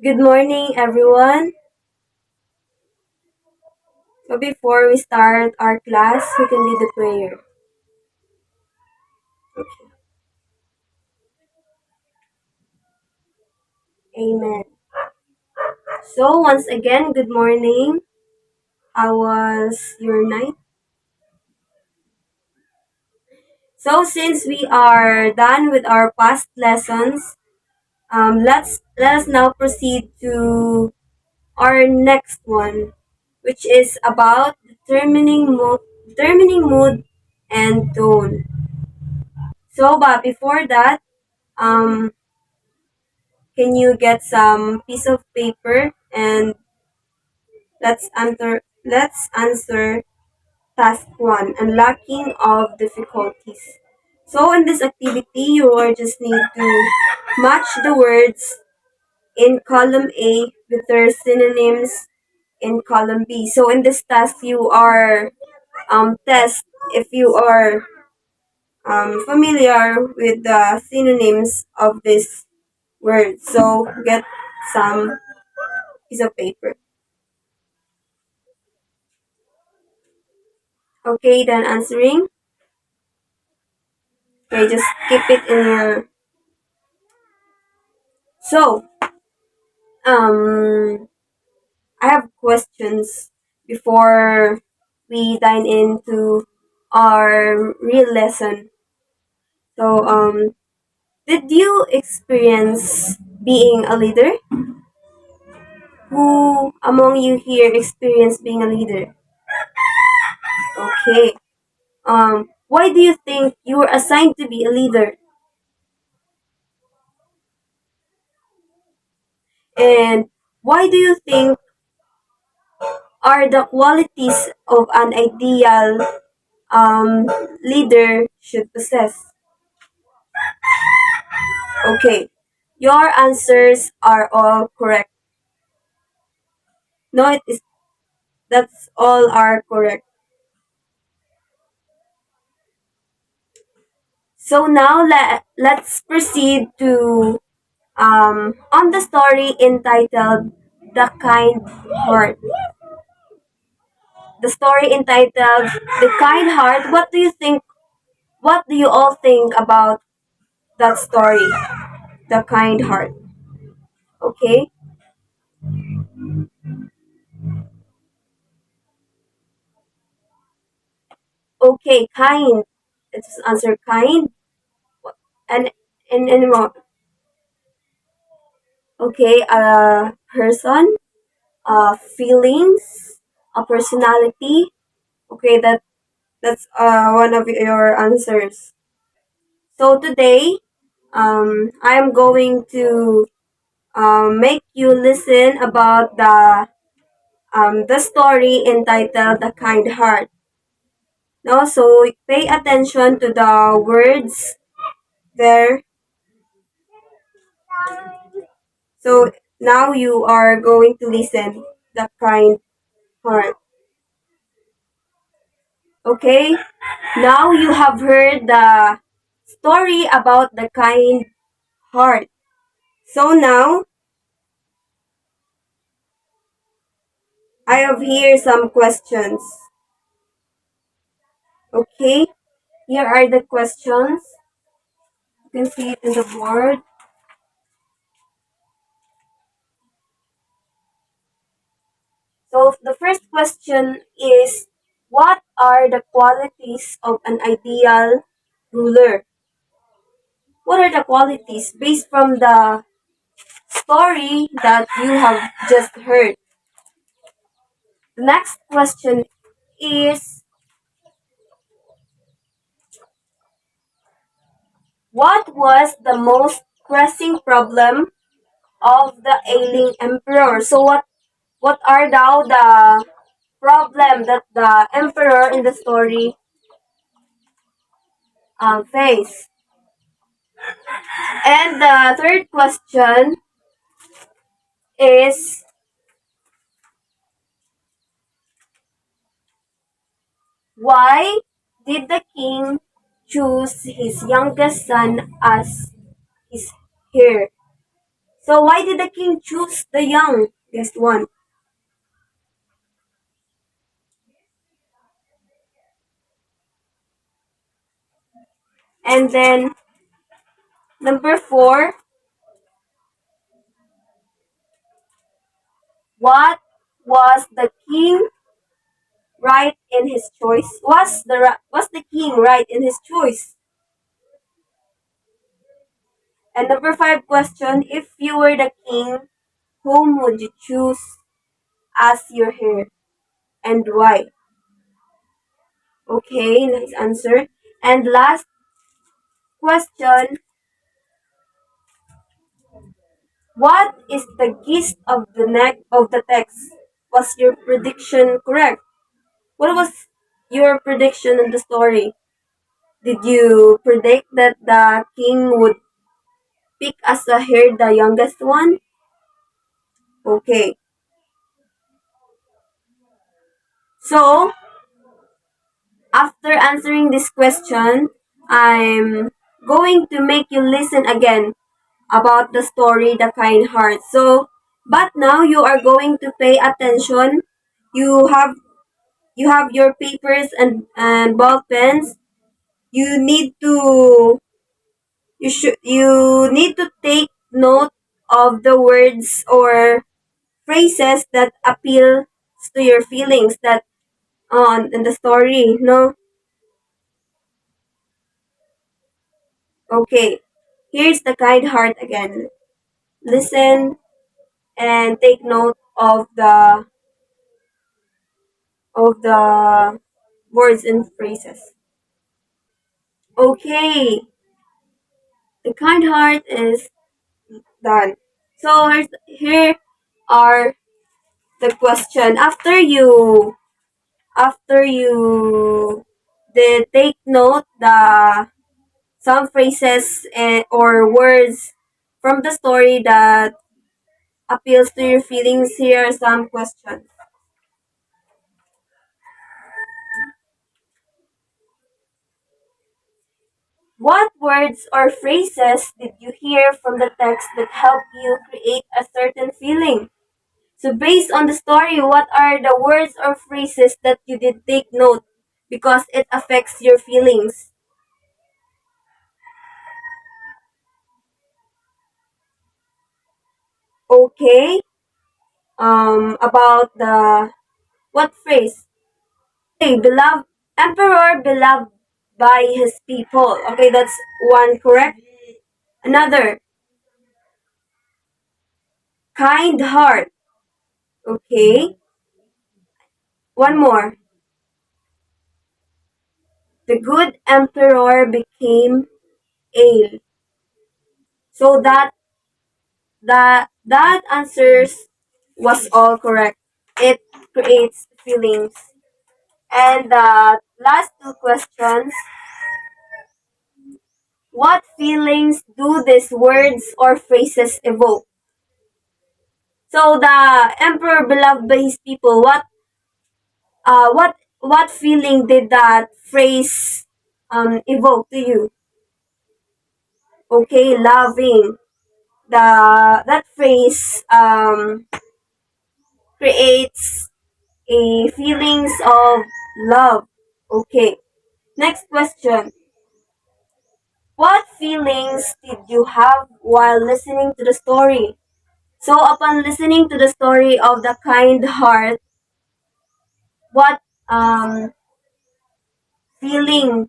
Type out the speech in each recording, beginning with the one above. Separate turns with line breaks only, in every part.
Good morning, everyone. So before we start our class, who can lead the prayer? Okay. Amen. So once again, good morning. How was your night? So since we are done with our past lessons, let us now proceed to our next one, which is about determining mood and tone. So, but before that, um, can you get some piece of paper and let's answer task 1, unlocking of difficulties. So in this activity, you will just need to match the words in column A with their synonyms in column B. So in this task, you are test if you are familiar with the synonyms of this word. So get some piece of paper. Okay, then answering. Okay, just keep it in your. So, um, I have questions before we dine into our real lesson. So, did you experience being a leader? Who among you here experienced being a leader? Okay. Why do you think you were assigned to be a leader? And why do you think are the qualities of an ideal um, leader should possess? Okay, your answers are all correct. No, it is that's all are correct. So now let's proceed to on the story entitled The Kind Heart. The story entitled The Kind Heart. What do you all think about that story? The Kind Heart. Okay? Okay, kind. Let's answer kind. And any more. Okay, a person, feelings, a personality. Okay, that's one of your answers. So today, I am going to make you listen about the story entitled The Kind Heart. Now, so pay attention to the words there. So now you are going to listen The Kind Heart. Okay? Now you have heard the story about the kind heart. So now I have here some questions. Okay? Here are the questions. You can see it in the board. So the first question is, what are the qualities of an ideal ruler? What are the qualities based from the story that you have just heard? The next question is, what was the most pressing problem of the ailing emperor? So what are now the problem that the emperor in the story face? And the third question is, why did the king choose his youngest son as his heir? So why did the king choose the youngest one? And then number four, what was the king right in his choice? Was the king right in his choice? And number five question, if you were the king, whom would you choose as your heir and why? Okay, nice answer. And last question, what is the gist of the neck of the text? Was your prediction correct? What was your prediction in the story? Did you predict that the king would pick as a heir the youngest one? Okay. So, after answering this question, I'm going to make you listen again about the story The Kind Heart. So, but now you are going to pay attention. You have you have your papers and ball pens. You need to you need to take note of the words or phrases that appeal to your feelings that on in the story, no? Okay. Here's The Kind Heart again. Listen and take note of the words and phrases. Okay, The Kind Heart is done. So here are the question. After you did take note the some phrases or words from the story that appeals to your feelings, here are some questions. What words or phrases did you hear from the text that helped you create a certain feeling? So based on the story, what are the words or phrases that you did take note because it affects your feelings? Okay. About the what phrase? Okay, beloved emperor beloved by his people. Okay, that's one correct. Another, kind heart. Okay. One more. The good emperor became ill. So that answers was all correct. It creates feelings. And the last two questions, what feelings do these words or phrases evoke? So the emperor beloved by his people, what feeling did that phrase evoke to you? Okay, loving. That phrase creates a feelings of love. Okay. Next question. What feelings did you have while listening to the story? So upon listening to the story of the kind heart, what feeling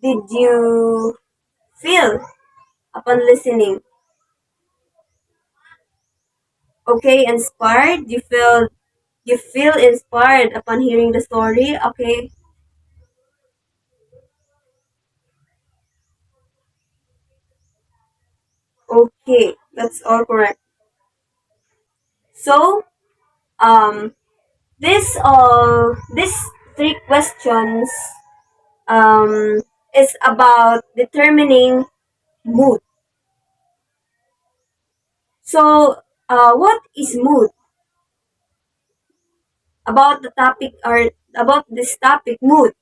did you feel upon listening? Okay, inspired. You feel inspired upon hearing the story. Okay. Okay, that's all correct. So, um, these three questions um is about determining mood. So, what is mood? About the topic or about this topic, mood.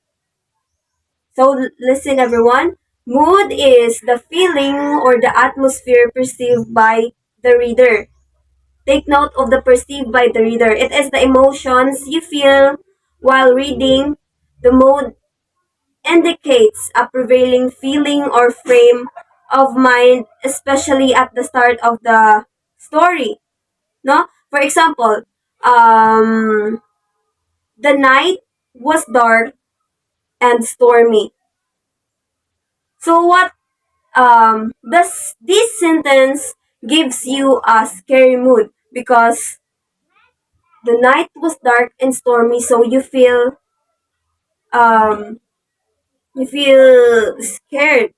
So, listen everyone. Mood is the feeling or the atmosphere perceived by the reader. Take note of the perceived by the reader. It is the emotions you feel while reading. The mood indicates a prevailing feeling or frame of mind, especially at the start of the story. No? For example, um, the night was dark and stormy. So what does this sentence gives you a scary mood because the night was dark and stormy, so um you feel scared.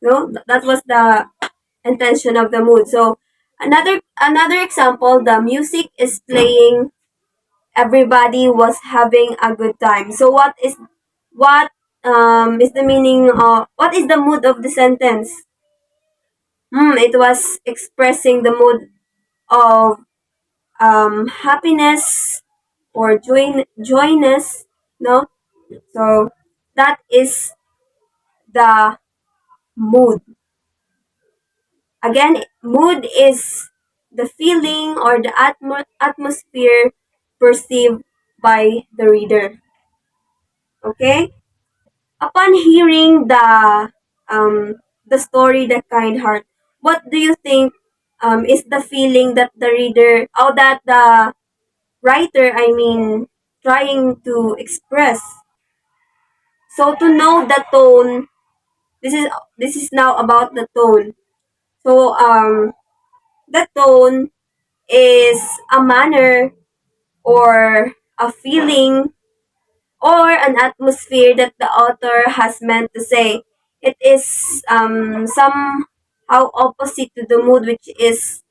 No, that was the intention of the mood. So another example, the music is playing, everybody was having a good time. So what is the meaning of what is the mood of the sentence? It was expressing the mood of happiness or joyness, no? So that is the mood. Again, mood is the feeling or the atmosphere perceived by the reader. Okay? Upon hearing the story, The Kind Heart, what do you think is the feeling that the reader, or that the writer, I mean, trying to express? So to know the tone, this is now about the tone. So the tone is a manner or a feeling or an atmosphere that the author has meant to say. It is somehow opposite to the mood which is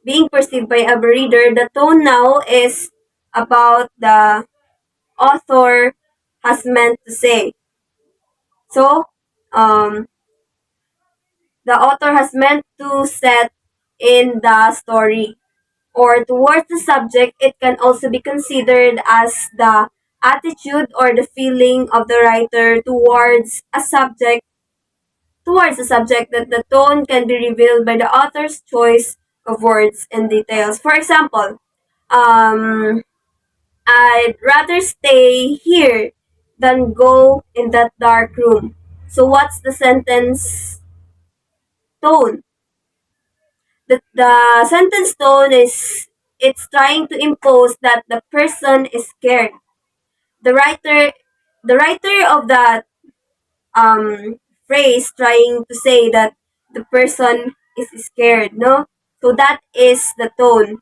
being perceived by a reader. The tone now is about the author has meant to say. So, um, the author has meant to set in the story or towards the subject. It can also be considered as the attitude or the feeling of the writer towards a subject that the tone can be revealed by the author's choice of words and details. For example, um, I'd rather stay here than go in that dark room. So what's the sentence tone? The sentence tone is it's trying to impose that the person is scared. The writer the writer of that phrase trying to say that the person is scared, no? So that is the tone.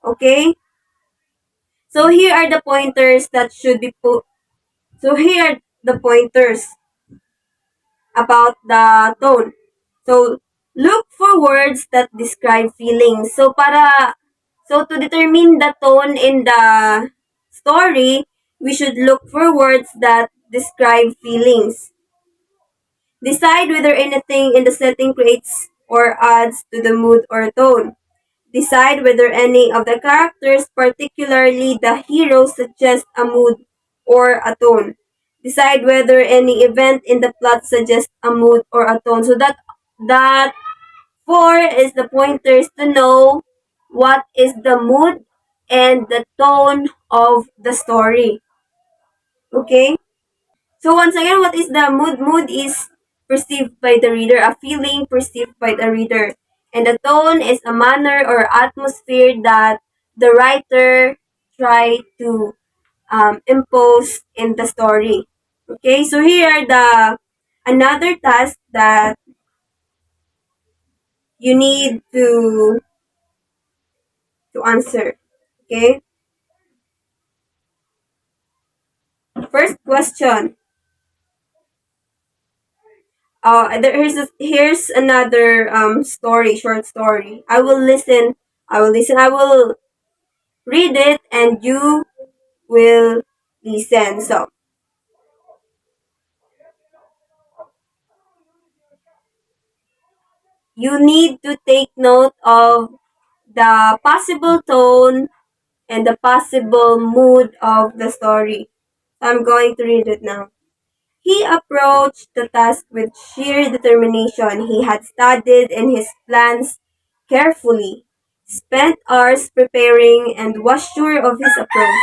Okay? So here are the pointers that should be put. So here are the pointers about the tone. So look for words that describe feelings. So to determine the tone in the story, we should look for words that describe feelings. Decide whether anything in the setting creates or adds to the mood or tone. Decide whether any of the characters, particularly the hero, suggests a mood or a tone. Decide whether any event in the plot suggests a mood or a tone. So that four is the pointers to know what is the mood and the tone of the story. Okay? So once again, what is the mood? Mood is perceived by the reader, a feeling perceived by the reader. And the tone is a manner or atmosphere that the writer tried to impose in the story. Okay, so here are the another task that you need to answer. Okay, first question. Here's another story, short story. I will listen. I will listen. I will read it, and you will listen. So you need to take note of the possible tone and the possible mood of the story. I'm going to read it now. He approached the task with sheer determination. He had studied in his plans carefully, spent hours preparing, and was sure of his approach.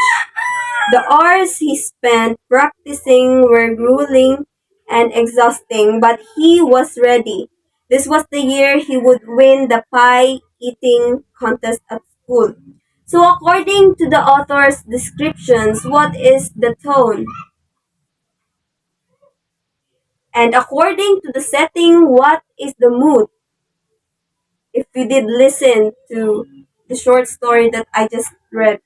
The hours he spent practicing were grueling and exhausting, but he was ready. This was the year he would win the pie eating contest at school. So, according to the author's descriptions, what is the tone? And according to the setting, what is the mood? If you did listen to the short story that I just read,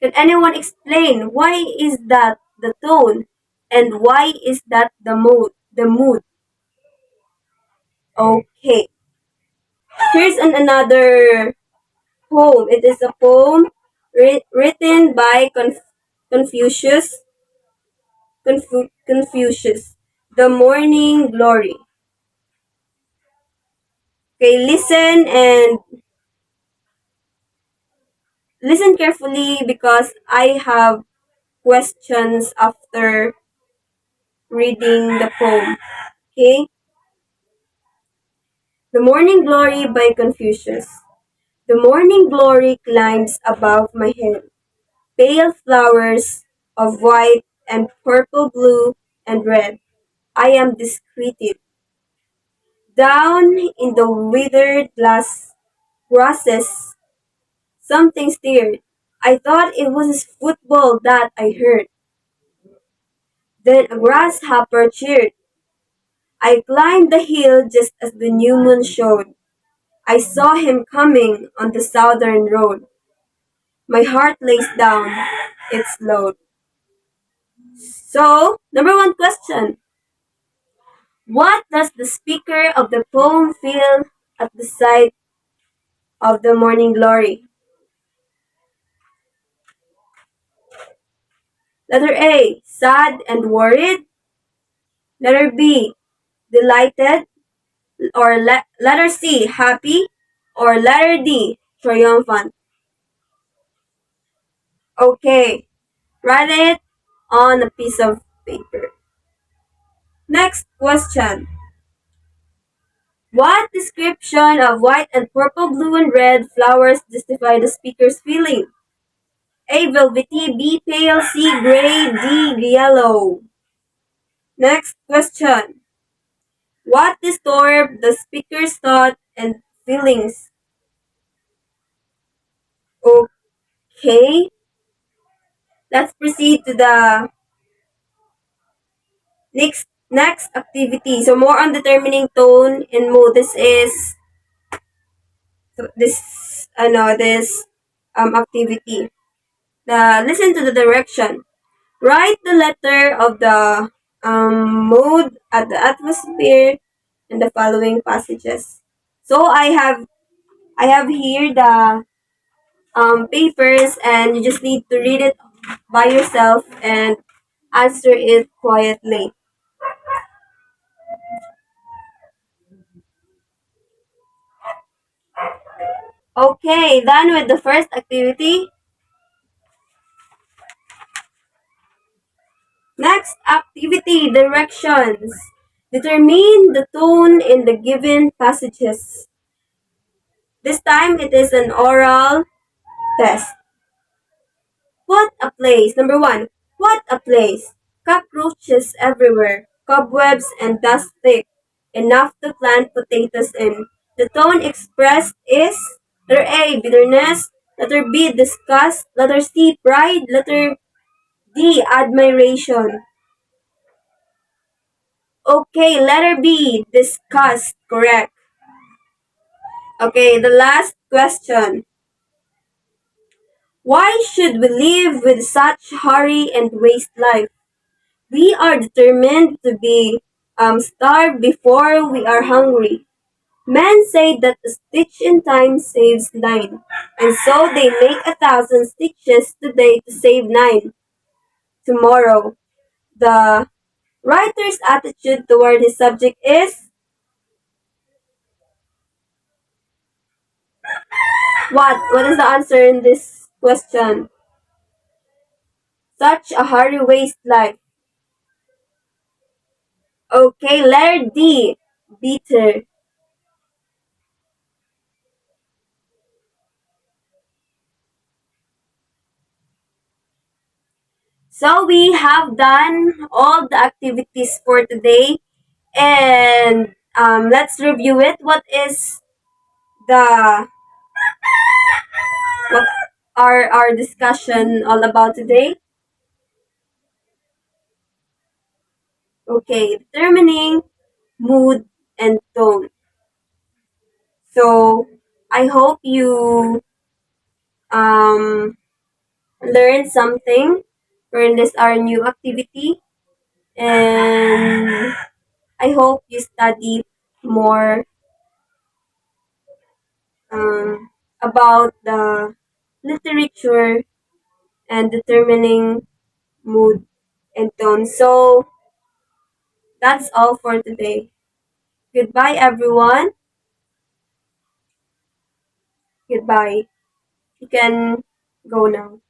can anyone explain why is that the tone and why is that the mood? The mood. Okay. Here's another poem. It is a poem written by Confucius. The Morning Glory. Okay, listen carefully because I have questions after reading the poem. Okay? The Morning Glory by Confucius. The morning glory climbs above my head. Pale flowers of white and purple, blue and red. I am discreted. Down in the withered grasses, something stirred. I thought it was his football that I heard. Then a grasshopper cheered. I climbed the hill just as the new moon showed. I saw him coming on the southern road. My heart lays down its load. So, number one question. What does the speaker of the poem feel at the sight of the morning glory? Letter A, sad and worried. Letter B, delighted. Or letter C, happy. Or letter D, triumphant. Okay, write it on a piece of paper. Next question. What description of white and purple, blue and red flowers justify the speaker's feeling? A. Velvety, B. Pale, C. Gray, D. Yellow. Next question. What disturbed the speaker's thought and feelings? Okay, let's proceed to the next activity. So more on determining tone and mood. This activity. Listen to the direction. Write the letter of the mood at the atmosphere in the following passages. So I have here the papers, and you just need to read it by yourself and answer it quietly. Okay, done with the first activity. Next activity, directions. Determine the tone in the given passages. This time it is an oral test. What a place. Number one, what a place. Cockroaches everywhere, cobwebs and dust thick, enough to plant potatoes in. The tone expressed is letter A, bitterness, letter B, disgust, letter C, pride, letter D, admiration. Okay, letter B, disgust, correct. Okay, the last question. Why should we live with such hurry and waste life? We are determined to be starved before we are hungry. Men say that a stitch in time saves nine, and so they make 1,000 stitches today to save nine tomorrow. The writer's attitude toward his subject is What? What is the answer in this question? Such a hurry waste life. Okay, letter D. Bitter. So we have done all the activities for today, and let's review it. The what are our discussion all about today? Okay, determining mood and tone. So I hope you um learned something for this our new activity, and I hope you study more about the literature and determining mood and tone. So that's all for today. Goodbye, everyone. Goodbye. You can go now.